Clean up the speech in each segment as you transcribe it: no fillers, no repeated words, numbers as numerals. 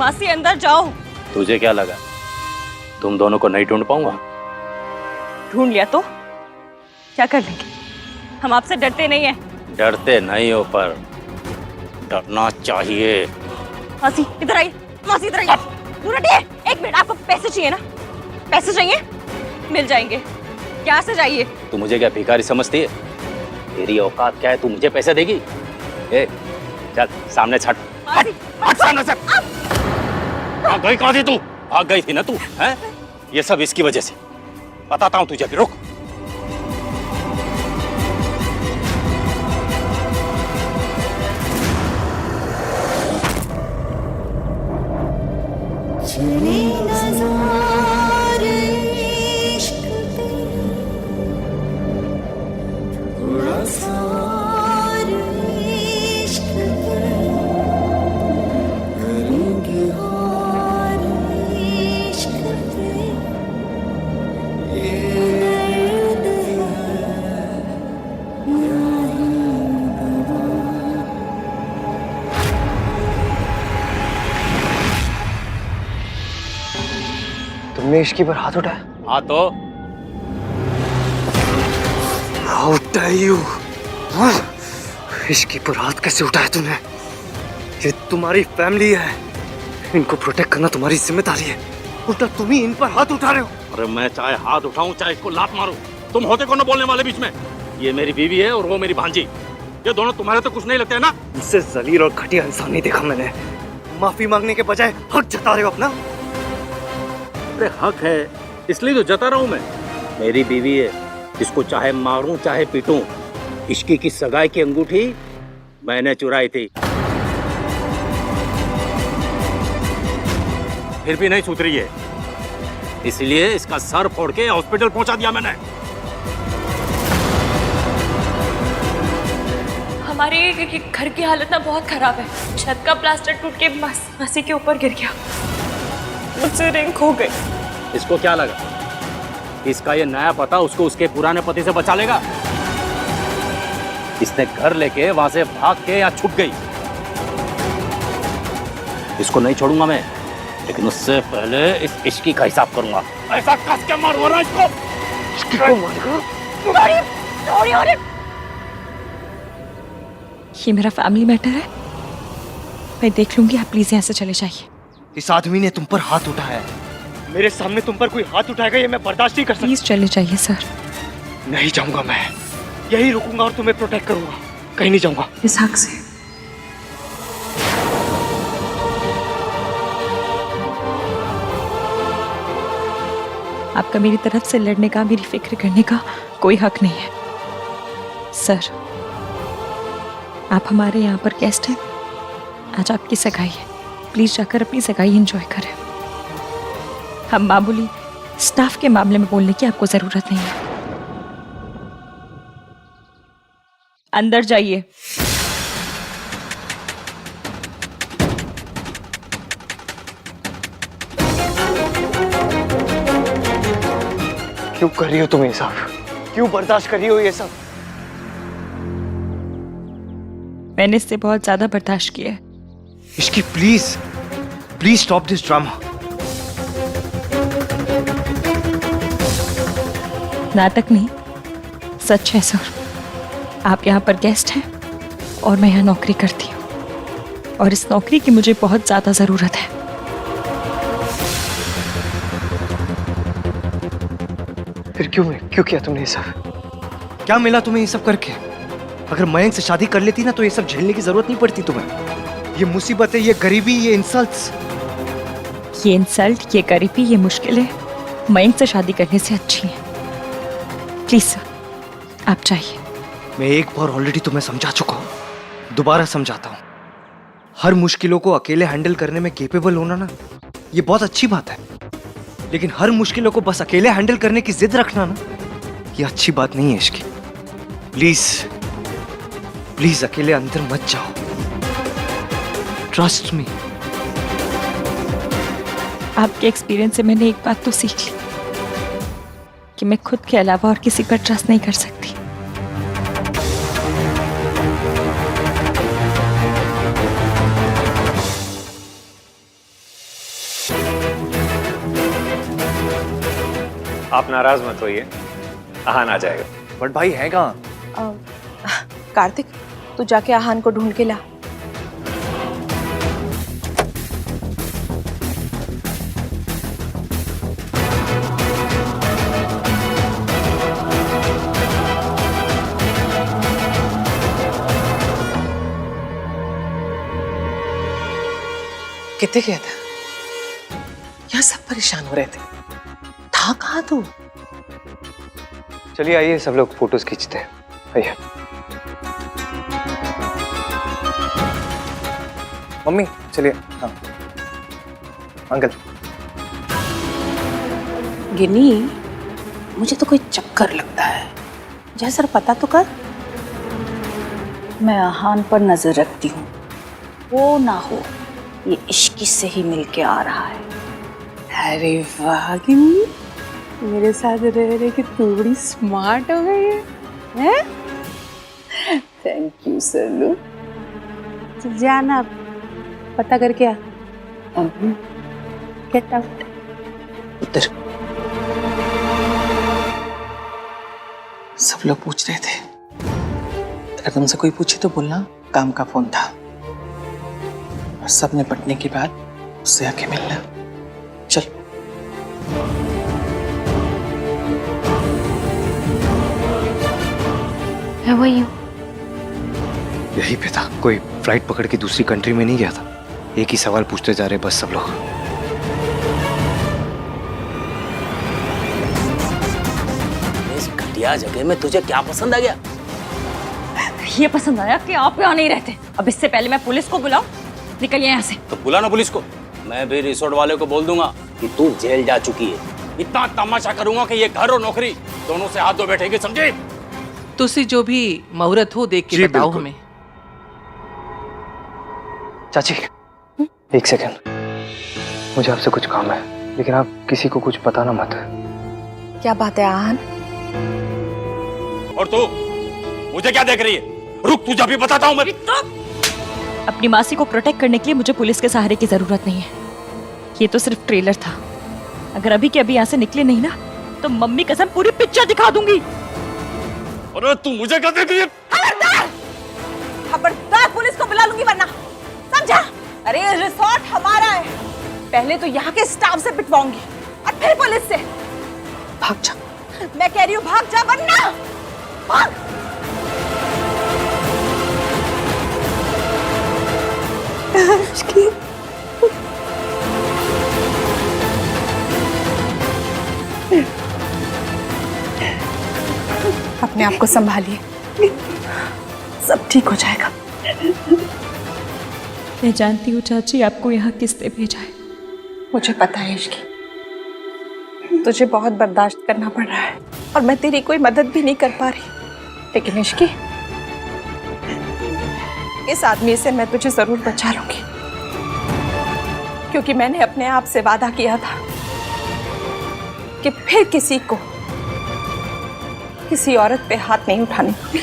मासी अंदर जाओ। तुझे क्या लगा तुम दोनों को नहीं ढूंढ पाऊंगा? ढूंढ लिया तो क्या कर लेंगे? हम आपसे डरते नहीं हैं। डरते नहीं हो पर डरना चाहिए। मासी इधर आइए, मासी इधर आइए। दूर हटिए। एक मिनट, आपको पैसे चाहिए ना? पैसे चाहिए? मिल जाएंगे। क्या से चाहिए? तू मुझे क्या भिखारी समझती है? तेरी औकात क्या है, तू मुझे पैसे देगी? ए, चल सामने छट। हट सामने से। भाग गई कहाँ थी तू? भाग गई थी ना तू, हैं? ये सब इसकी वजह से। बताता हूँ तुझे, रुक। तुमने इश्की पर हाथ उठाया? हाँ तो How dare you? हाँ? इश्की पर हाथ कैसे उठाया तूने? ये तुम्हारी फैमिली है, इनको प्रोटेक्ट करना तुम्हारी जिम्मेदारी है। उल्टा तुम ही इन पर हाथ उठा रहे हो। अरे मैं चाहे हाथ उठाऊं चाहे इसको लात मारूं, तुम होते कौन बोलने वाले बीच में? ये मेरी बीवी है और वो मेरी भांजी। ये दोनों तुम्हारे तो कुछ नहीं लगते है ना? मुझसे जलील और घटिया इंसान नहीं देखा मैंने। माफी मांगने के बजाय हक जता रहे हो अपना। अरे हक है इसलिए तो जता रहा हूं मैं। मेरी बीवी है, इसको चाहे मारूं चाहे पीटूं। इश्की की सगाई की अंगूठी मैंने चुराई थी, फिर भी नहीं सुधरी है, इसलिए इसका सर फोड़ के हॉस्पिटल पहुंचा दिया मैंने। हमारे घर की हालत ना बहुत खराब है। छत का प्लास्टर टूट के मासी के ऊपर गिर गया, मुझसे रिंग खो गई। इसको क्या लगा इसका ये नया पता उसको उसके पुराने पति से बचा लेगा? इसने घर लेके वहां से भाग के यहाँ छुप गई। इसको नहीं छोड़ूंगा मैं, लेकिन उससे पहले इस इश्की का हिसाब करूंगा। ऐसा कस के मारूंगा ना इसको। इश्की को मारेगा? ये मेरा फैमिली मैटर है, मैं देख लूंगी। आप प्लीज यहाँ से चले जाइए। इस आदमी ने तुम पर हाथ उठाया है, मेरे सामने तुम पर कोई हाथ उठाएगा ये मैं बर्दाश्त नहीं कर सकता। प्लीज चले जाइए सर। नहीं जाऊंगा मैं, यही रुकूंगा और तुम्हें प्रोटेक्ट करूंगा, कहीं नहीं जाऊंगा। इस हक से आपका मेरी तरफ से लड़ने का, मेरी फिक्र करने का कोई हक नहीं है सर। आप हमारे यहाँ पर गेस्ट हैं, आज आपकी सगाई है, प्लीज जाकर अपनी सगाई एंजॉय करें। हम मामूली स्टाफ के मामले में बोलने की आपको जरूरत नहीं है। अंदर जाइए। क्यों कर रही हो तुम ये सब? क्यों बर्दाश्त कर रही हो ये सब? मैंने इससे बहुत ज्यादा बर्दाश्त किया है। Ishki please please stop this drama. नाटक नहीं, सच है सर। आप यहाँ पर गेस्ट हैं और मैं यहाँ नौकरी करती हूँ, और इस नौकरी की मुझे बहुत ज्यादा जरूरत है। फिर क्यों किया तुमने ये सब? क्या मिला तुम्हें ये सब करके? अगर मयंक से शादी कर लेती ना तो ये सब झेलने की जरूरत नहीं पड़ती तुम्हें। ये मुसीबतें, ये गरीबी, ये इंसल्ट्स। ये इंसल्ट, ये गरीबी, ये मुश्किलें मयंक से शादी करने से अच्छी हैं। प्लीज सर आप चाहिए। मैं एक बार ऑलरेडी तुम्हें समझा चुका हूँ, दोबारा समझाता हूँ। हर मुश्किलों को अकेले हैंडल करने में केपेबल होना ना, ये बहुत अच्छी बात है। लेकिन हर मुश्किलों को बस अकेले हैंडल करने की जिद रखना ना, ये अच्छी बात नहीं है इश्की। प्लीज प्लीज अकेले अंदर मत जाओ, ट्रस्ट मी। आपके एक्सपीरियंस से मैंने एक बात तो सीख ली कि मैं खुद के अलावा और किसी पर ट्रस्ट नहीं कर सकती। आप नाराज मत होइए, आहान आ जाएगा। बट भाई है कहाँ? कार्तिक, तू जाके आहान को ढूंढ के ला। कितने गया था? यहाँ सब परेशान हो रहे थे। था कहाँ तू? चलिए आइए, सब लोग फोटोज खींचते हैं। आइए। मम्मी चलिए। हाँ अंकल। गिन्नी, मुझे तो कोई चक्कर लगता है। जैसा पता तो कर। मैं आहान पर नजर रखती हूँ, वो ना हो ये इश्की से ही मिलके आ रहा है। अरे वाह गिन्नी, मेरे साथ रह रहे कि तू बड़ी स्मार्ट हो गई है? Thank you Sallu. चल जाना, पता करके आ। Get out. उधर सब लोग पूछ रहे थे, अगर तुमसे कोई पूछे तो बोलना काम का फोन था। और सब निपटने के बाद उससे आके मिलना। चल। वही यही पे था, कोई फ्लाइट पकड़ के दूसरी कंट्री में नहीं गया था। एक ही सवाल पूछते जा रहे बस सब लोग। इस घटिया जगह में तुझे क्या पसंद आ गया? ये पसंद आया कि आप यहाँ नहीं रहते। अब इससे पहले मैं पुलिस को बुलाऊं, निकलिए यहाँ से। तो बुला ना पुलिस को। मैं भी रिसोर्ट वाले को बोल दूंगा कि तू जेल जा चुकी है। इतना तमाशा करूंगा कि ये घर और नौकरी दोनों से हाथ धो बैठेगी, समझे? तुसी जो भी मुहूर्त हो देख के जी, बताओ बिल्कुल। हमें। चाची एक सेकंड, मुझे आपसे कुछ काम है, लेकिन आप किसी को कुछ बताना मत। क्या बात है आहान? और तू मुझे क्या देख रही है? रुक, तुझे अभी बताता हूँ मैं। अपनी मासी को प्रोटेक्ट करने के लिए मुझे पुलिस के सहारे की जरूरत नहीं है। ये तो सिर्फ ट्रेलर था। अगर अभी के अभी यहाँ से निकले नहीं ना, तो मम्मी कसम पूरी पिक्चर दिखा दूंगी। अरे तू मुझे क्या देख रही है? खबरदार! खबरदार, पुलिस को बुला लूंगी वरना, समझा? अरे रिसोर्ट हमारा है। पहले तो यहाँ के स्टाफ से पिटवाऊंगी और फिर पुलिस से। भाग जा। मैं कह रही हूँ भाग जा वरना भाग। अपने आप को संभालिए, सब ठीक हो जाएगा। मैं जानती हूँ चाची आपको यहाँ किसने भेजा है। मुझे पता है इश्की, तुझे बहुत बर्दाश्त करना पड़ रहा है और मैं तेरी कोई मदद भी नहीं कर पा रही। लेकिन इश्की, इस आदमी से मैं तुझे जरूर बचा लूंगी, क्योंकि मैंने अपने आप से वादा किया था कि फिर किसी को किसी औरत पे हाथ नहीं उठाने दूंगी।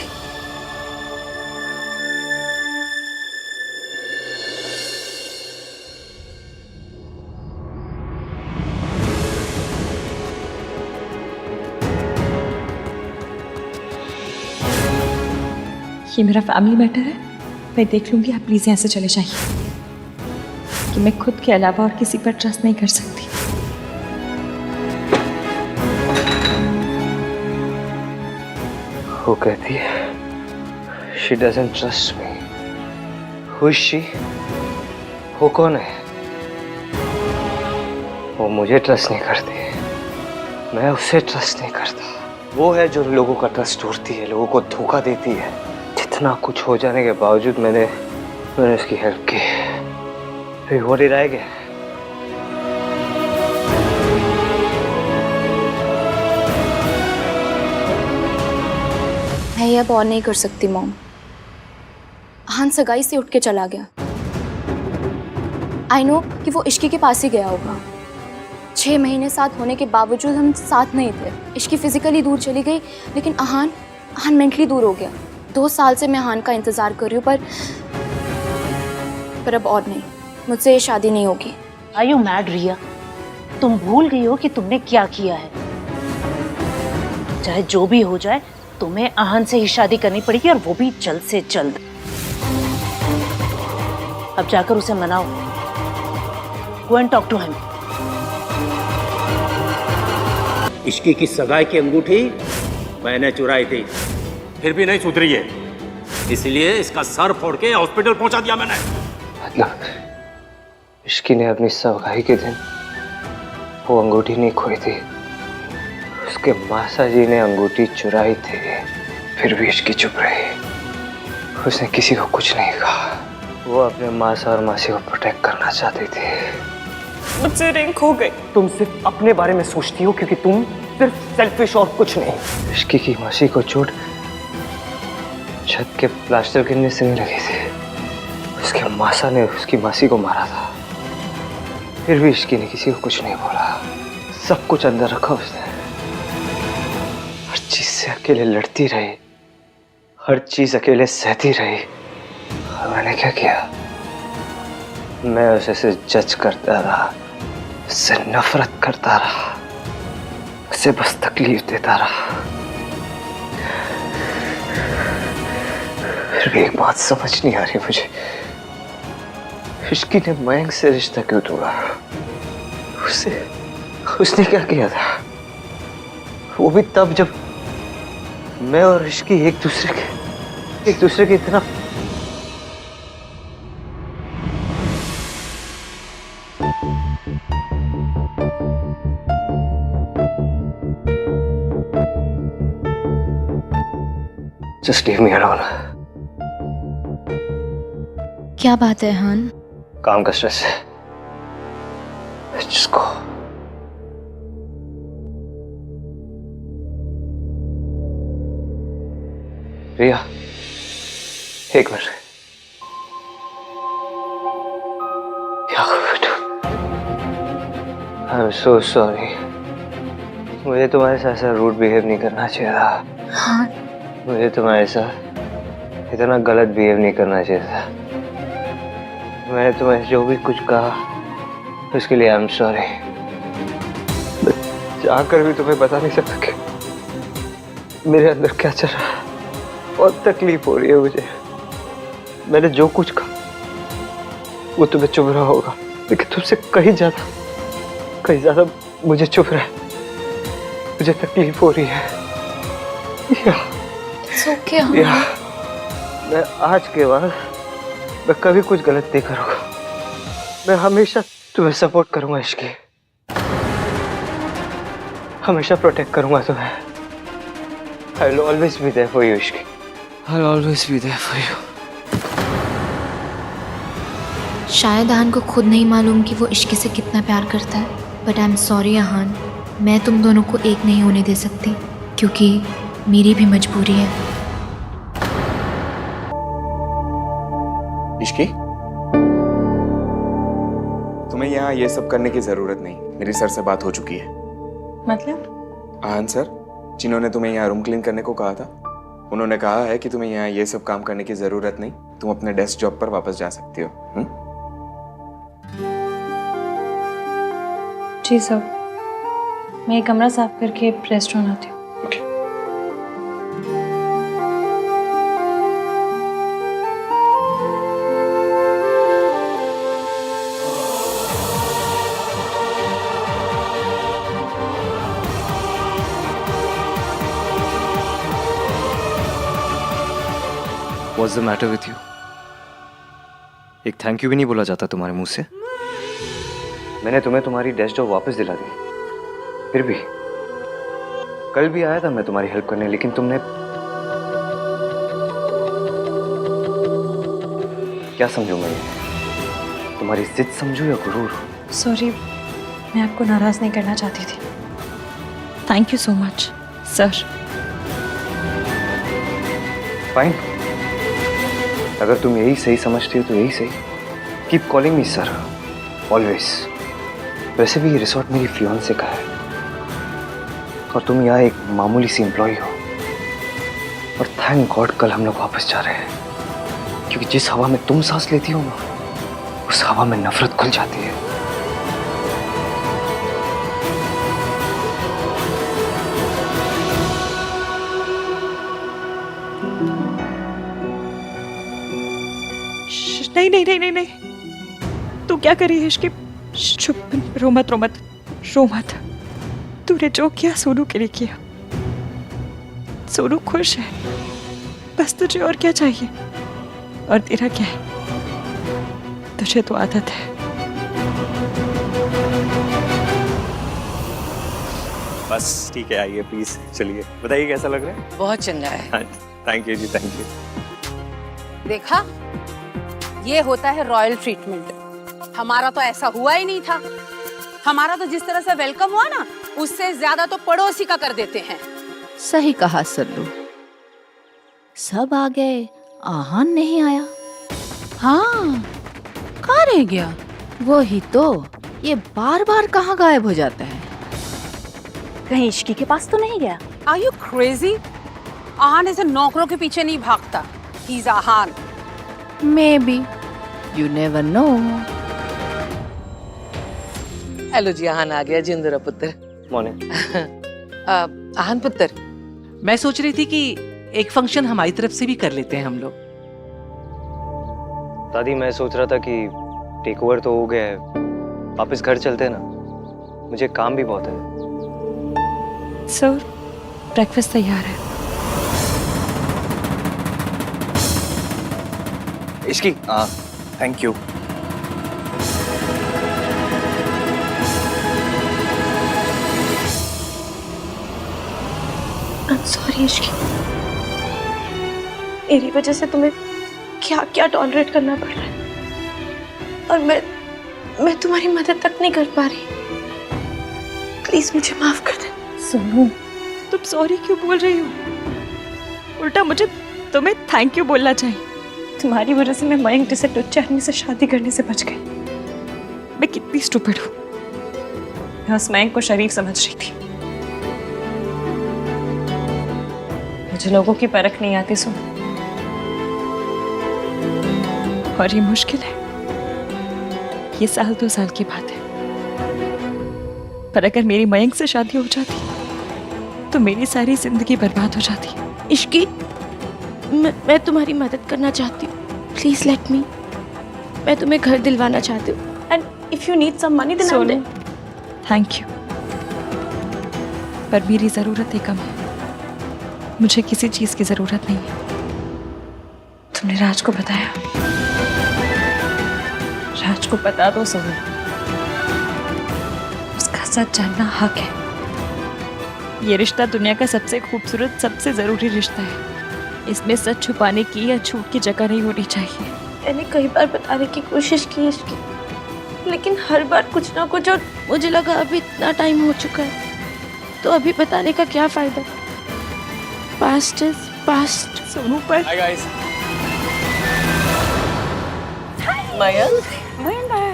ये मेरा फैमिली मैटर है, मैं देख लूंगी। आप प्लीज यहाँ से चले जाइए, कि मैं खुद के अलावा और किसी पर ट्रस्ट नहीं कर सकती। वो कहती है she doesn't trust me. Who is she? वो कौन है? वो मुझे ट्रस्ट नहीं करती, मैं उसे ट्रस्ट नहीं करता। वो है जो लोगों का ट्रस्ट तोड़ती है, लोगों को धोखा देती है। जितना कुछ हो जाने के बावजूद मैंने उसकी हेल्प की। फिर वो रह गया। मैं ये अब और नहीं कर सकती मॉम। आहान सगाई से उठ के चला गया। आई नो कि वो इश्की के पास ही गया होगा। 6 महीने साथ होने के बावजूद हम साथ नहीं थे। इश्की फिजिकली दूर चली गई, लेकिन आहान मेंटली दूर हो गया। 2 साल से मैं आहान का इंतजार कर रही हूँ, पर अब और नहीं, मुझसे ये शादी नहीं होगी। Are you mad, रिया? तुम भूल गई हो कि तुमने क्या किया है। चाहे जो भी हो जाए तुम्हें आहन से ही शादी करनी पड़ेगी, और वो भी जल्द से जल्द। अब जाकर उसे मनाओ। Go and talk to him. इश्की की सगाई की अंगूठी मैंने चुराई थी, फिर भी नहीं सुधरी है, इसलिए इसका सर फोड़ के हॉस्पिटल पहुंचा दिया मैंने। मतलब इश्की ने अपनी सगाई के दिन वो अंगूठी नहीं खोई थी, उसके मासा जी ने अंगूठी चुराई थी, फिर भी इश्की चुप रही। उसने किसी को कुछ नहीं कहा। वो अपने मासा और मासी को प्रोटेक्ट करना चाहती थी। मुझसे रिंग खो गई। तुम सिर्फ अपने बारे में सोचती हो क्योंकि तुम सिर्फ सेल्फिश और कुछ नहीं। इश्की की मासी को चोट छत के प्लास्टर गिरने से नहीं लगी थी, उसके मासा ने उसकी मासी को मारा था। फिर भी इश्की ने किसी को कुछ नहीं बोला, सब कुछ अंदर रखा उसने। हर चीज से अकेले लड़ती रही, हर चीज अकेले सहती रही। और मैंने क्या किया? मैं उसे जज करता रहा, उससे नफरत करता रहा, उसे बस तकलीफ देता रहा। फिर भी एक बात समझ नहीं आ रही मुझे, इश्की ने मयंक से रिश्ता क्यों तोड़ा? उसने क्या किया था? वो भी तब जब मैं और इश्की एक दूसरे के इतना Just leave me alone. क्या बात है अहान? काम का स्ट्रेस है। Just go. रिया, एक मिनट। क्या हुआ बेटा? I'm so sorry. मुझे तुम्हारे साथ ऐसा रूड बिहेव नहीं करना चाहिए था। हाँ, मुझे तुम्हारे साथ इतना गलत बिहेव नहीं करना चाहिए था। मैंने तुम्हें जो भी कुछ कहा उसके लिए आई एम सॉरी। जाकर भी तुम्हें बता नहीं सकता कि मेरे अंदर क्या चल रहा है। बहुत तकलीफ हो रही है मुझे। मैंने जो कुछ कहा वो तुम्हें चुभ रहा होगा, लेकिन तुमसे कहीं ज्यादा मुझे चुभ रहा है। मुझे तकलीफ हो रही है। It's okay, या, मैं आज के बाद मैं कभी कुछ गलत नहीं करूंगा। मैं हमेशा तुम्हें सपोर्ट करूंगा इश्की, हमेशा प्रोटेक्ट करूंगा तुम्हें। I will always be there for you Ishki. I'll always be there for you। शायद अहान को खुद नहीं मालूम कि वो इश्की से कितना प्यार करता है, but I am sorry Ahaan, मैं तुम दोनों को एक नहीं होने दे सकती, क्योंकि मेरी भी मजबूरी है। इश्की, तुम्हें यहाँ ये सब करने की जरूरत नहीं। मेरी सर से बात हो चुकी है। मतलब? आहान सर, जिन्होंने तुम्हें यहाँ रूम क्लीन करने को कहा था, उन्होंने कहा है कि तुम्हें यहाँ ये सब काम करने की जरूरत नहीं। तुम अपने डेस्क जॉब पर वापस जा सकती हो। जी सर, मैं ये कमरा साफ करके रेस्टोरेंट आती हूँ। What's the matter with you? एक थैंक यू भी नहीं बोला जाता तुम्हारे मुंह से। मैंने तुम्हें तुम्हारी डेस्क जॉब वापस दिला दी, फिर भी कल भी आया था मैं तुम्हारी हेल्प करने, लेकिन तुमने क्या समझू मैं? तुम्हारी जिद समझू या गुरूर? सॉरी, मैं आपको नाराज नहीं करना चाहती थी। Thank you so much sir. Fine, अगर तुम यही सही समझती हो तो यही सही। Keep calling me sir, always. वैसे भी ये रिसोर्ट मेरी फियांसे का है और तुम यहाँ एक मामूली सी एम्प्लॉय हो। और थैंक गॉड कल हम लोग वापस जा रहे हैं, क्योंकि जिस हवा में तुम सांस लेती हो ना, उस हवा में नफरत घुल जाती है। नहीं नहीं नहीं नहीं नहीं, तू क्या करी है इसकी? चुप, रो मत रो मत रो मत। तूने जो किया सोनू के लिए किया। सोनू खुश है, बस तुझे और क्या चाहिए? और तेरा क्या है? तुझे तो आदत है। बस ठीक है, आइए प्लीज, चलिए बताइए कैसा लग रहा है? बहुत चंगा है। हाँ, थैंक यू जी, थैंक यू। देखा, ये होता है रॉयल ट्रीटमेंट। हमारा तो ऐसा हुआ ही नहीं था। हमारा तो जिस तरह से वेलकम हुआ ना, उससे ज्यादा तो पड़ोसी का कर देते हैं। सही कहा सल्लू, सब आ गए, आहान नहीं आया। हाँ, कहाँ रह गया? वही तो, ये बार बार कहाँ गायब हो जाता है? कहीं इश्की के पास तो नहीं गया? Are you crazy? आहान ऐसे नौकरों के पीछे नहीं भागता। He's Aahan. Maybe, you never know. Hello जी, आहान आ गया। जिंदरा पुत्र। मॉर्निंग। आहान पुत्र, मैं सोच रही थी कि एक फंक्शन हमारी तरफ से भी कर लेते हैं हम लोग। दादी, मैं सोच रहा था कि टेक ओवर तो हो गया है, वापस घर चलते हैं ना, मुझे काम भी बहुत है। सर, ब्रेकफास्ट तैयार है। इसकी थैंक यू। सॉरी इश्की, मेरी वजह से तुम्हें क्या क्या टॉलरेट करना पड़ रहा है, और मैं तुम्हारी मदद तक नहीं कर पा रही। प्लीज मुझे माफ कर दे। सोनू, तुम सॉरी क्यों बोल रही हो? उल्टा मुझे तुम्हें थैंक यू बोलना चाहिए। तुम्हारी वजह से मैं मयंक जैसे टुच्चे आदमी से शादी करने से बच गई। मैं कितनी स्टूपिड हूँ। मैं उस मयंक को शरीफ समझ रही थी। मुझे लोगों की परख नहीं आती सुन, और ये मुश्किल है। ये 1-2 साल की बात है, पर अगर मेरी मयंक से शादी हो जाती तो मेरी सारी जिंदगी बर्बाद हो जाती। इश्की, मैं तुम्हारी मदद करना चाहती हूँ। Please let me. मैं तुम्हें घर दिलवाना चाहती हूँ, and if you need some money then I will. Thank you, पर मेरी जरूरतें कम है। मुझे किसी चीज की जरूरत नहीं है। तुमने राज को बताया? राज को बता दो सोनू, उसका सच जानना हक है। ये रिश्ता दुनिया का सबसे खूबसूरत, सबसे जरूरी रिश्ता है। इसमें सच छुपाने की या झूठ की जगह नहीं होनी चाहिए। मैंने कई बार बताने की कोशिश की इसकी, लेकिन हर बार कुछ ना कुछ, और मुझे लगा अभी इतना टाइम हो चुका है तो अभी बताने का क्या फायदा। Past is past. सोनू पर हाय गाइस। मयंक,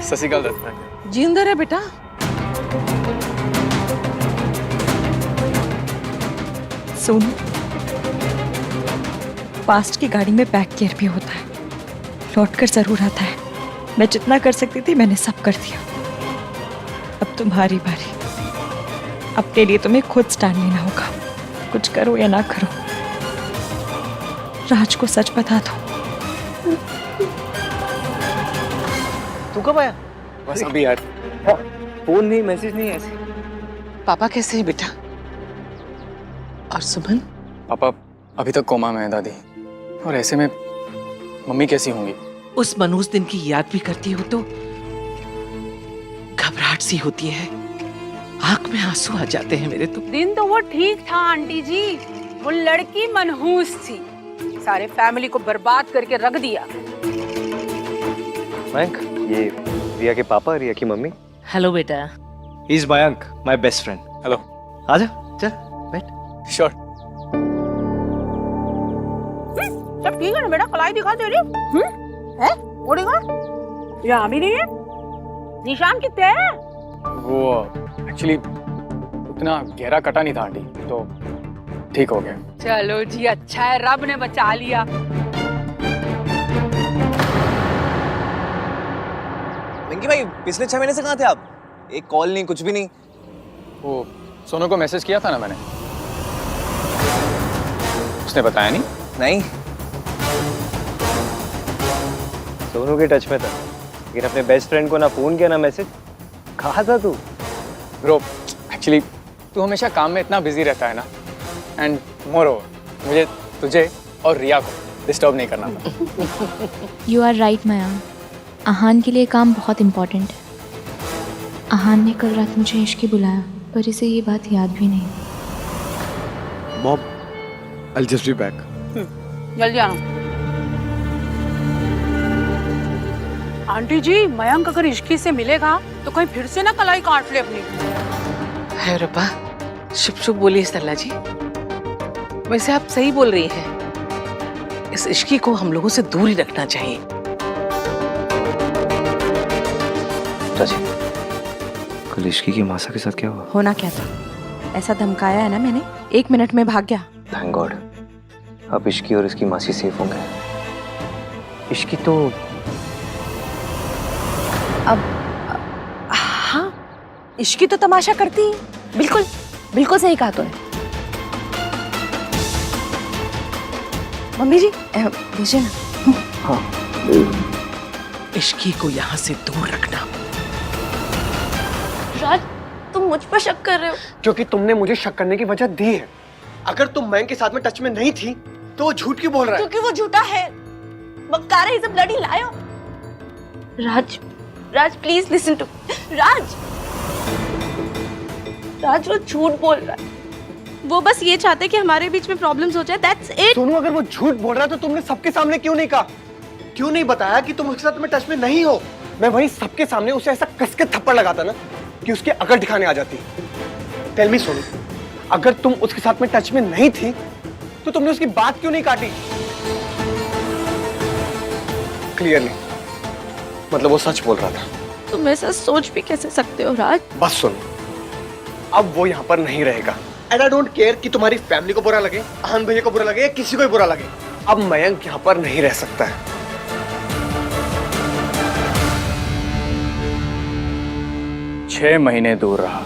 ससिकाल दत्ता। जिंदा है बेटा। सोनू, पास्ट की गाड़ी में बैक केयर भी होता है, लौट कर जरूर आता है। मैं जितना कर सकती थी मैंने सब कर दिया। अब तुम्हारी बारी। अपने लिए तुम्हें खुद स्टैंड लेना होगा, कुछ करो या ना करो। राज को सच बता दो। तू कब आया? बस अभी यार, फोन नहीं, मैसेज नहीं, ऐसे। पापा कैसे है बेटा? और सुमन? पापा अभी तक कोमा में है दादी, और ऐसे में मम्मी कैसी होंगी? उस मनहूस दिन की याद भी करती हो तो घबराहट सी होती है, आंख में आंसू आ जाते हैं मेरे तो। दिन तो वो ठीक था आंटी जी, वो लड़की मनहूस थी, सारे फैमिली को बर्बाद करके रख दिया। मयंक, ये रिया के पापा, रिया की मम्मी। हेलो बेटा। He is Mayank, my best friend. Hello. आजा, चल बैठ। श्योर। सब ठीक है ना बेटा? कलाई दिखा दे रही है? वो देखो, यहाँ भी नहीं है। निशान कितने हैं? वो एक्चुअली उतना गहरा कटा नहीं था आंटी, तो ठीक हो गया। चलो जी, अच्छा है, रब ने बचा लिया। वेंकी भाई, पिछले 6 महीने से कहाँ थे आप? एक कॉल नहीं, कुछ भी नहीं। वो सोनू को मैसेज किया था ना मैंने, उसने बताया नहीं। नहीं। सोनू के टच में था, लेकिन अपने बेस्ट फ्रेंड को ना फोन किया ना मैसेज। कहाँ था तू? ब्रो एक्चुअली तू हमेशा काम में इतना बिजी रहता है ना, एंड मोर ओवर मुझे तुझे और रिया को डिस्टर्ब नहीं करना था। यू आर राइट मयांक, आहान के लिए काम बहुत इम्पोर्टेंट है। आहान ने कल रात मुझे इश्की बुलाया, पर इसे ये बात याद भी नहीं। Mom, I'll just be back. जल्दी आना। आंटी जी, मयंक अगर इश्की से मिलेगा तो कहीं फिर से ना कलाई काट ले अपनी। है रब्बा, शुभ शुभ बोलिए सरला जी। वैसे आप सही बोल रही हैं, इस इश्की को हम लोगों से दूर ही रखना चाहिए। चाची, कल इश्की की मासा के साथ क्या हुआ? होना क्या था? ऐसा धमकाया है ना मैंने, 1 मिनट में भाग गया। थैंक गॉड, अब इश्की और इसकी मासी सेफ होंगे। इश्की तो हाँ, इश्की तो तमाशा करती है। बिल्कुल बिल्कुल सही कहा तूने। मम्मी जी भेजिए ना। हाँ, इश्की को यहाँ से दूर रखना। राज, तुम मुझ पर शक कर रहे हो? क्योंकि तुमने मुझे शक करने की वजह दी है। अगर तुम मयंक के साथ में टच में नहीं थी तो वो झूठ क्यों बोल रहा है? क्योंकि वो झूठा है। बक्कारा is a bloody liar. Raj please listen to. Raj वो झूठ बोल रहा है। वो बस ये चाहते कि हमारे बीच में प्रॉब्लम्स हो जाए, दैट्स इट। सोनू, अगर वो झूठ बोल रहा है तो तुमने सबके सामने क्यों नहीं कहा? क्यों नहीं बताया कि तुम उसके साथ में टच में नहीं हो? मैं वहीं सबके सामने उसे ऐसा कस के थप्पड़ लगाता ना कि उसके अकड़ दिखाने आ जाती। टेल मी सोनू, अगर तुम उसके साथ में टच में नहीं थी तो तुमने उसकी बात क्यों नहीं काटी? क्लियरली मतलब वो सच बोल रहा था। तुम ऐसा सोच भी कैसे सकते हो राज? बस सुनो, अब वो यहाँ पर नहीं रहेगा। एंड आई डोंट केयर कि तुम्हारी फैमिली को बुरा लगे, आहान भैया को बुरा लगे या किसी को भी बुरा लगे। अब मयंक यहाँ पर नहीं रह सकता है। 6 महीने दूर रहा,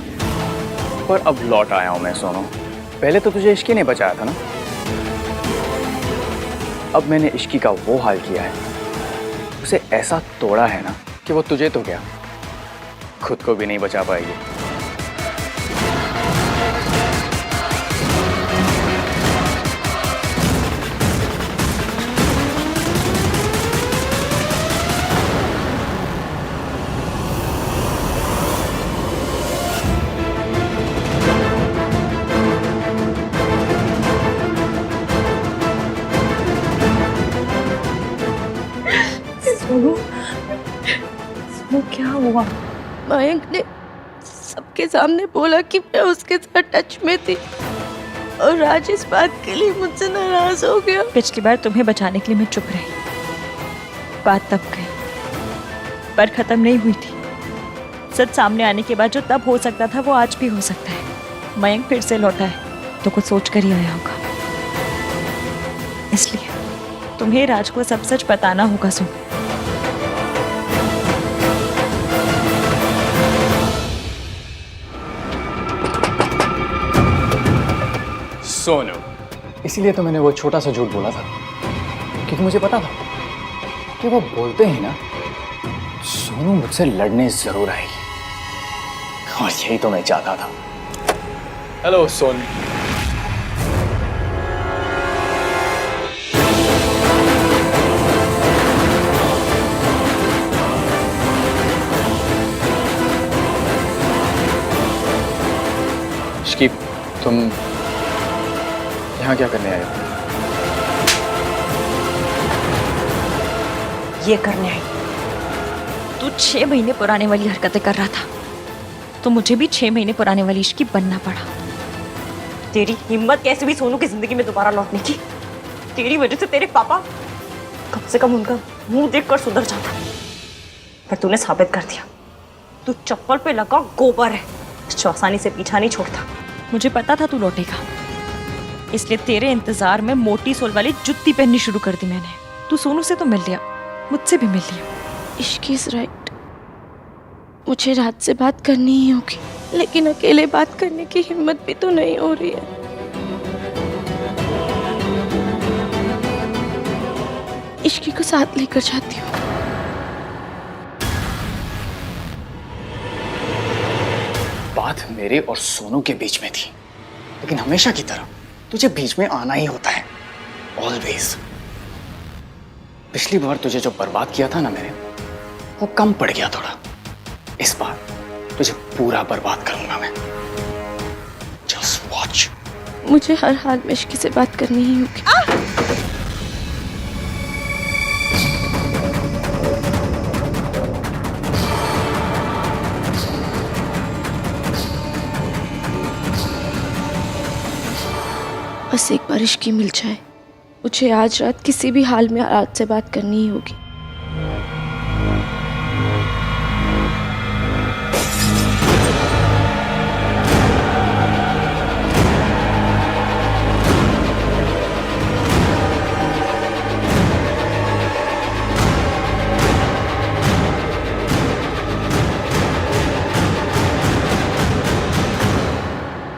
पर अब लौट आया हूं मैं सोनू। पहले तो तुझे इश्की ने बचाया था ना, अब मैंने इश्की का वो हाल किया है, उसे ऐसा तोड़ा है ना कि वो तुझे तो क्या, खुद को भी नहीं बचा पाएगी। वो क्या हुआ? मयंक ने सबके सामने बोला कि मैं उसके साथ टच में थी और राज इस बात के लिए मुझसे नाराज हो गया। पिछली बार तुम्हें बचाने के लिए मैं चुप रही, बात तब गई पर खत्म नहीं हुई थी। सच सामने आने के बाद जो तब हो सकता था वो आज भी हो सकता है। मयंक फिर से लौटा है तो कुछ सोच कर ही आया होगा, इसलिए तुम्हें राज को सब सच बताना होगा। सोनू, इसीलिए तो मैंने वो छोटा सा झूठ बोला था, क्योंकि मुझे पता था कि वो बोलते ही ना सोनू मुझसे लड़ने जरूर आएगी, और यही तो मैं चाहता था। हेलो सोनू। शिकीब, तुम यहाँ क्या करने आए हो? ये करने आई। तू 6 महीने पुराने वाली हरकतें कर रहा था तो मुझे भी 6 महीने पुराने वाली इश्की बनना पड़ा। तेरी हिम्मत कैसे भी सोनू की जिंदगी में दोबारा लौटने की। तेरी वजह से तेरे पापा कम से कम उनका मुंह देखकर सुधर जाता, पर तूने साबित कर दिया तू चप्पल पे लगा गोबर है, जो आसानी से पीछा नहीं छोड़ता। मुझे पता था तू लौटेगा, इसलिए तेरे इंतजार में मोटी सोल वाली जुत्ती पहननी शुरू कर दी मैंने। तू सोनू से तो मिल लिया, मुझसे भी मिल लिया। इश्की इज राइट, मुझे रात से बात करनी ही होगी, लेकिन अकेले बात करने की हिम्मत भी तो नहीं हो रही है। इश्की को साथ लेकर जाती हूँ। बात मेरे और सोनू के बीच में थी, लेकिन हमेशा की तरह तुझे बीच में आना ही होता है, ऑलवेज। पिछली बार तुझे जो बर्बाद किया था ना मैंने, वो कम पड़ गया थोड़ा। इस बार तुझे पूरा बर्बाद करूंगा मैं। Just watch. मुझे हर हाल में इश्की से बात करनी ही होगी। बस एक बार इश्की मिल जाए, मुझे आज रात किसी भी हाल में रात से बात करनी ही होगी।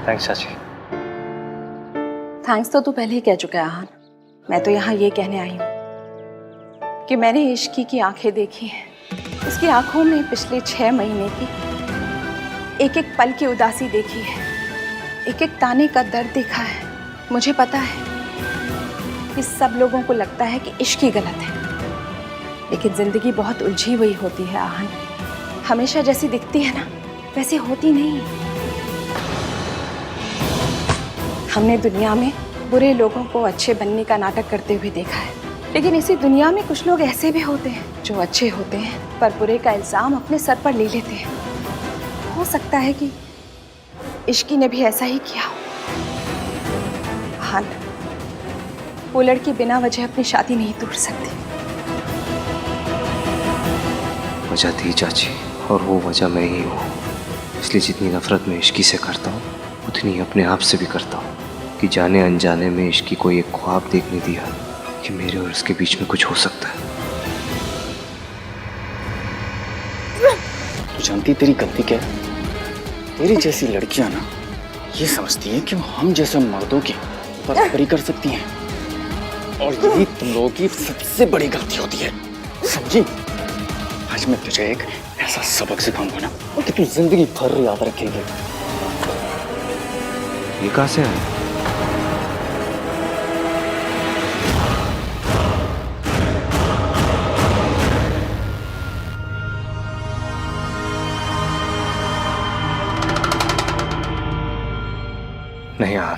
थैंक्स चाची। थैंक्स तो तू पहले ही कह चुका है आहान। मैं तो यहाँ ये कहने आई हूँ कि मैंने इश्की की आंखें देखी हैं। उसकी आंखों में पिछले 6 महीने की एक एक पल की उदासी देखी है, एक एक ताने का दर्द देखा है। मुझे पता है कि सब लोगों को लगता है कि इश्क ही गलत है, लेकिन जिंदगी बहुत उलझी हुई होती है आहान। हमेशा जैसी दिखती है ना, वैसी होती नहीं। हमने दुनिया में बुरे लोगों को अच्छे बनने का नाटक करते हुए देखा है, लेकिन इसी दुनिया में कुछ लोग ऐसे भी होते हैं जो अच्छे होते हैं पर बुरे का इल्जाम अपने सर पर ले लेते हैं। हो सकता है कि इश्की ने भी ऐसा ही किया हो। हाँ, वो लड़की बिना वजह अपनी शादी नहीं तोड़ सकती। वजह थी चाची, और वो वजह मैं ही हूँ। इसलिए जितनी नफरत मैं इश्की से करता हूँ, उतनी अपने आप से भी करता हूँ कि जाने अनजाने में इश्की को एक ख्वाब देखने दिया कि मेरे और उसके बीच में कुछ हो सकता है। तू जानती तेरी गलती क्या है? तेरी जैसी लड़कियां ना ये समझती हैं कि वो हम जैसे मर्दों की बराबरी कर सकती हैं, और यही तुम लोगों की सबसे बड़ी गलती होती है, समझी? आज मैं तुझे एक ऐसा सबक सिखाऊंगा ना कि तू जिंदगी भर याद रखेगी। ये कहाँ से आया? नहीं आन,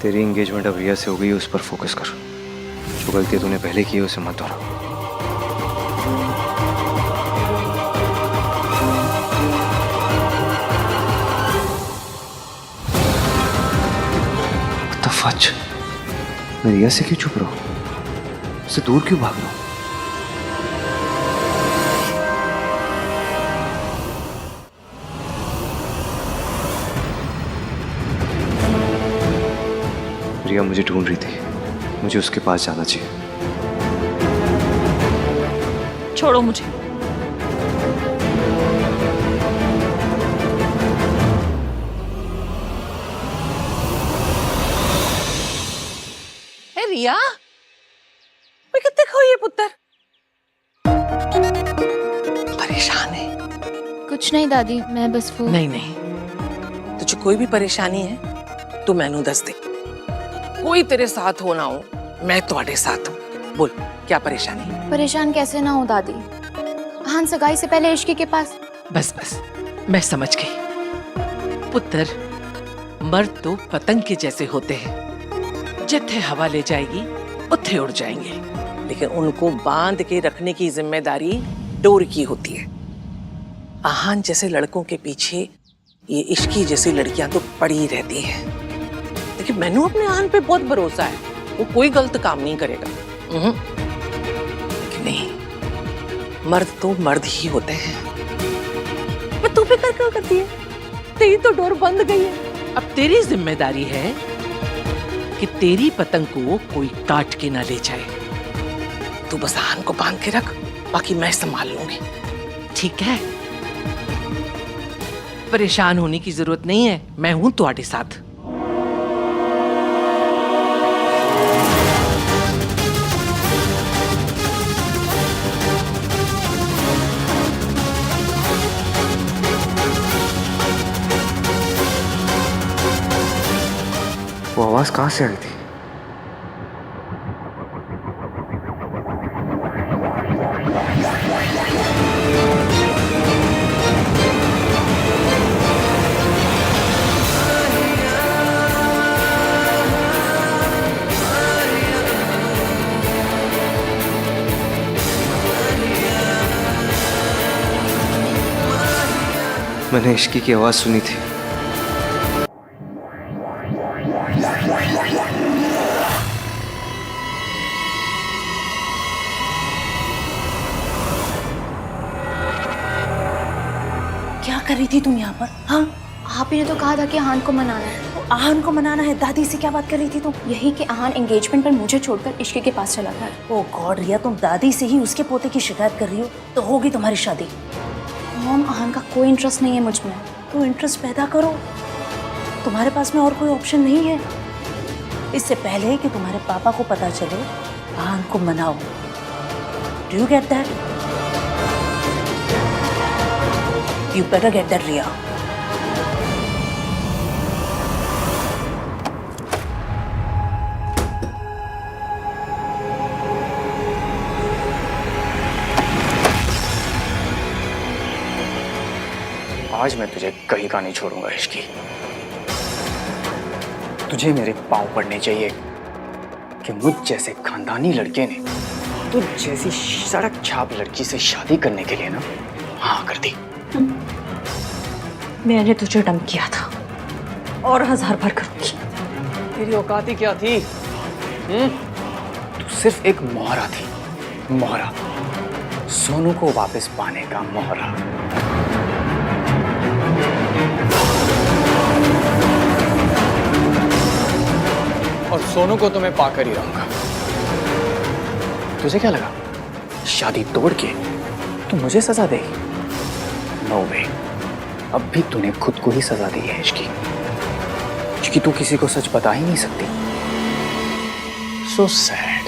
तेरी एंगेजमेंट अब रिया से हो गई, उस पर फोकस कर। जो गलती तूने पहले की है उसे मत दोहरा। फच, मैं रिया से क्यों चुप रहा हूं? उससे दूर क्यों भाग रहा हूं? रिया मुझे ढूंढ रही थी, मुझे उसके पास जाना चाहिए। छोड़ो मुझे। रिया, मैं कितने खोई है पुत्र? परेशान है? कुछ नहीं दादी, मैं बस वो नहीं नहीं, तुझे कोई भी परेशानी है तो मैनू दस दे। कोई तेरे साथ हो ना हो, मैं तुम्हारे साथ हूँ। बोल, क्या परेशानी? परेशान कैसे ना हो दादी। हान सगाई से पहले इश्की के पास। बस बस, मैं समझ गई। पुत्र, मर्द तो पतंग के जैसे होते हैं, जिथे हवा ले जाएगी उथे उड़ जाएंगे, लेकिन उनको बांध के रखने की जिम्मेदारी डोर की होती है। आहान जैसे लड़कों के पीछे ये इश्की जैसी लड़कियां तो पड़ी रहती हैं, लेकिन मैनू अपने आहान पे बहुत भरोसा है, वो कोई गलत काम नहीं करेगा। लेकिन नहीं, मर्द तो मर्द ही होते हैं। मैं तू फिक्र क्यों करती है? तेरी तो डोर बंद गई है। अब तेरी जिम्मेदारी है कि तेरी पतंग को कोई काट के ना ले जाए। तू बस आहान को बांध के रख, बाकी मैं संभाल लूंगी, ठीक है? परेशान होने की जरूरत नहीं है, मैं हूं तुम्हारे साथ। आवाज कहाँ से आई थी? मैंने इश्की की आवाज सुनी थी। क्या कर रही थी तुम यहाँ पर? हाँ, आप ही ने तो कहा था कि आहान को मनाना है। तो आहान को मनाना है। दादी से क्या बात कर रही थी तुम? यही कि आहान एंगेजमेंट पर मुझे छोड़कर इश्की के पास चला गया। ओ गॉड रिया, तुम दादी से ही उसके पोते की शिकायत कर रही हो तो होगी तुम्हारी शादी। मॉम, आहान का कोई इंटरेस्ट नहीं है मुझ में। तो इंटरेस्ट पैदा करो, तुम्हारे पास में और कोई ऑप्शन नहीं है। इससे पहले कि तुम्हारे पापा को पता चले, आहान को मनाओ। Do you get that? You better get that Riya. आज मैं तुझे कहीं का नहीं छोड़ूंगा इश्की। तुझे मेरे पांव पड़ने चाहिए कि मुझ जैसे खानदानी लड़के ने तुझ जैसी सड़क छाप लड़की से शादी करने के लिए ना हाँ कर दी। मैंने तुझे डंप किया था और 1000 बार करूंगी। तेरी औकात ही क्या थी? तू सिर्फ एक मोहरा थी, मोहरा, सोनू को वापस पाने का मोहरा। और सोनू को तो मैं पाकर ही रहूंगा। तुझे क्या लगा शादी तोड़ के तू मुझे सजा देगी? नो वे, अब भी तूने खुद को ही सजा दी है इश्की, क्योंकि तू किसी को सच बता ही नहीं सकती। So sad.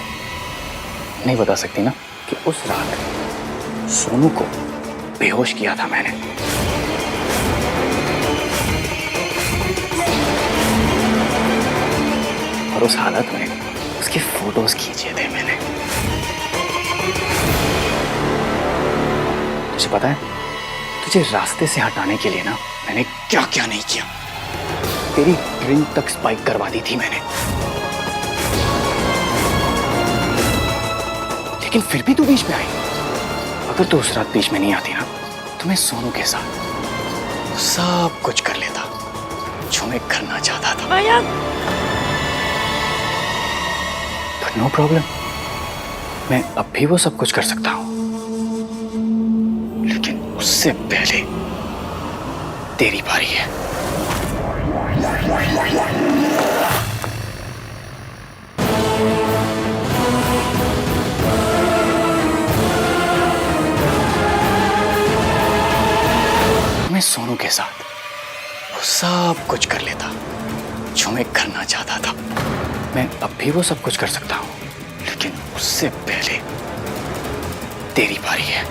नहीं बता सकती ना कि उस रात सोनू को बेहोश किया था मैंने। और उस हालत में उसके फोटोज खींचे थे मैंने। तुझे पता है, तुझे रास्ते से हटाने के लिए ना मैंने क्या क्या नहीं किया। तेरी ड्रिंक तक स्पाइक करवा दी थी मैंने, लेकिन फिर भी तू बीच में आई। अगर तू उस रात बीच में नहीं आती ना तो मैं सोनू के साथ सब कुछ कर लेता जो मैं करना चाहता था। बट नो प्रॉब्लम, मैं अब भी वो सब कुछ कर सकता हूं, लेकिन उससे पहले तेरी बारी है। मैं सोनू के साथ वो सब कुछ कर लेता जो मैं करना चाहता था। मैं अब भी वो सब कुछ कर सकता हूं, लेकिन उससे पहले तेरी बारी है।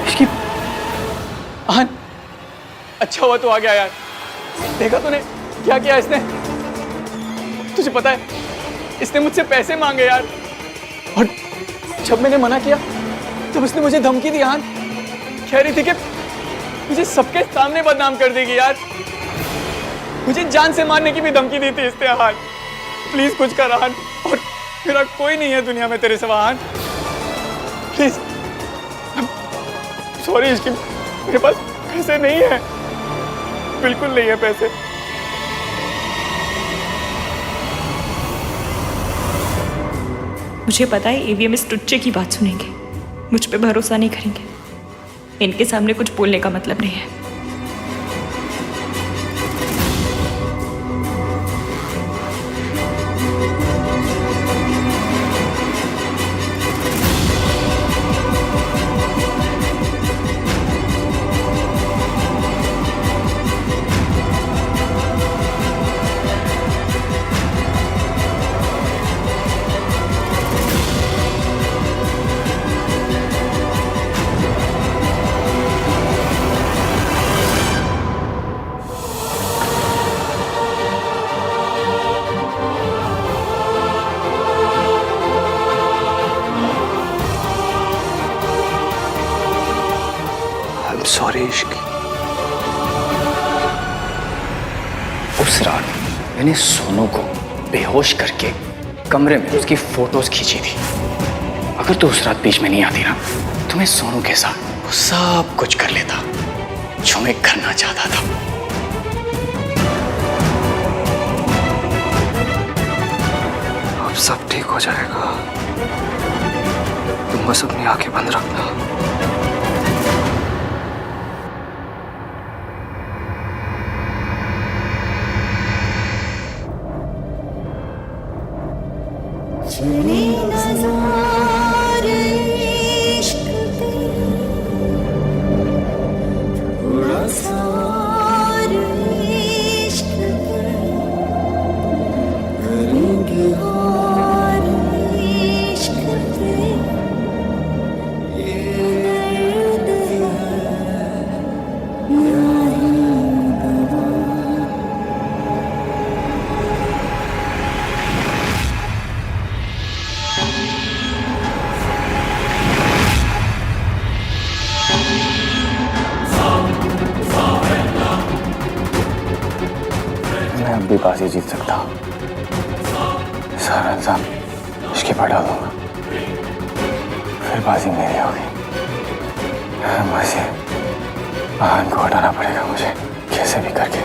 इश्की, आहन, अच्छा हुआ तू आ गया यार। देखा तूने क्या किया इसने? तुझे पता है इसने मुझसे पैसे मांगे यार, और जब मैंने मना किया तब उसने मुझे धमकी दी। आहन कह रही थी कि मुझे सबके सामने बदनाम कर देगी यार। मुझे जान से मारने की भी धमकी दी थी इसने। आहन प्लीज कुछ कर आहन, और मेरा कोई नहीं है दुनिया में तेरे सिवा। आहन प्लीज। सॉरी इसकी, मेरे पास पैसे नहीं है, बिल्कुल नहीं है पैसे। मुझे पता है एवीएम इस टुच्चे की बात सुनेंगे, मुझ पे भरोसा नहीं करेंगे। इनके सामने कुछ बोलने का मतलब नहीं है। सॉरी इश्की। उस रात मैंने सोनू को बेहोश करके कमरे में उसकी फोटोज खींची थी। अगर तू उस रात बीच में नहीं आती ना तो मैं सोनू के साथ वो सब कुछ कर लेता जो मैं करना चाहता था। अब सब ठीक हो जाएगा, तुम बस अपनी आंखें बंद रखना। मैं अब भी बाजी जीत सकता हूँ। सारा इल्जाम इसके पर डाल दूंगा, फिर बाजी मेरी होगी। बाजी आहान को हटाना पड़ेगा मुझे कैसे भी करके।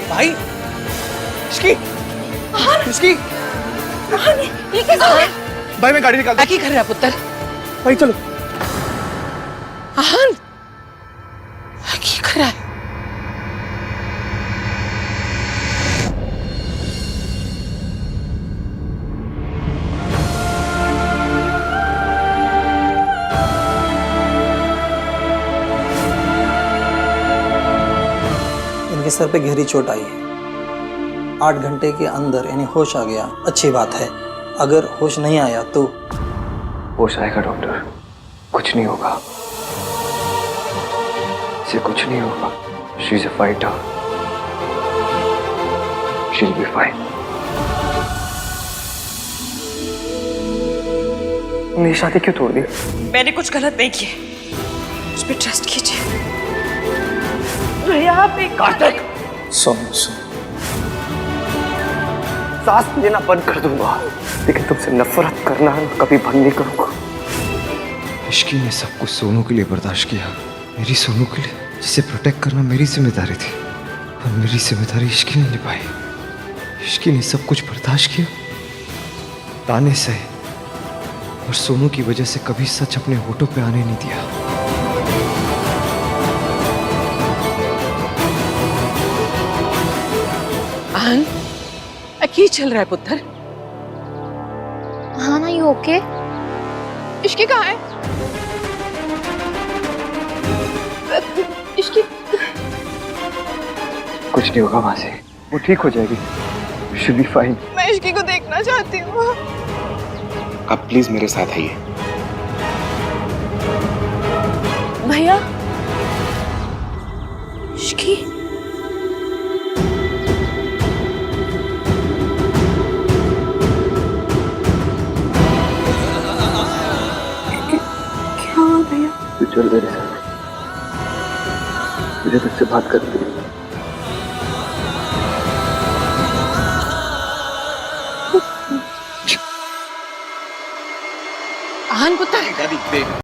भाई इश्की, इश्की, ये क्या कर रहा है? भाई मैं गाड़ी निकालता क्या कर रहा है पुत्र? भाई चलो। आहान क्या कर रहा है? इनके सर पे गहरी चोट आई है। 8 घंटे के अंदर इन्हें होश आ गया, अच्छी बात है। अगर होश नहीं आया तो होश आएगा डॉक्टर, कुछ नहीं होगा, इसे कुछ नहीं होगा। She is a fighter, she will be fine. तुमने शादी क्यों तोड़ दी? मैंने कुछ गलत नहीं किया, मुझ पे ट्रस्ट कीजिए। भैया आप एक सुन सांस लेना बंद कर दूंगा, लेकिन तुमसे नफरत करना कभी बंद नहीं करूंगा। इश्की ने सब कुछ सोनू के लिए बर्दाश्त किया, मेरी सोनू के लिए, जिसे प्रोटेक्ट करना मेरी जिम्मेदारी थी, पर मेरी जिम्मेदारी इश्की ने निभाई। इश्की ने सब कुछ बर्दाश्त किया, ताने सहे, और सोनू की वजह से कभी सच अपने होठों पे आने नहीं दिया। आहान क्या चल रहा है पुत्र? हाँ ना, यू ओके? इश्की कहाँ है? इश्की कुछ नहीं होगा मासी, वो ठीक हो जाएगी, शी विल बी फाइन। मैं इश्की को देखना चाहती हूँ। आप प्लीज मेरे साथ आइए। भैया इश्की तू चल मेरे साथ, मुझे तुझसे बात करनी है। आहान पुत्र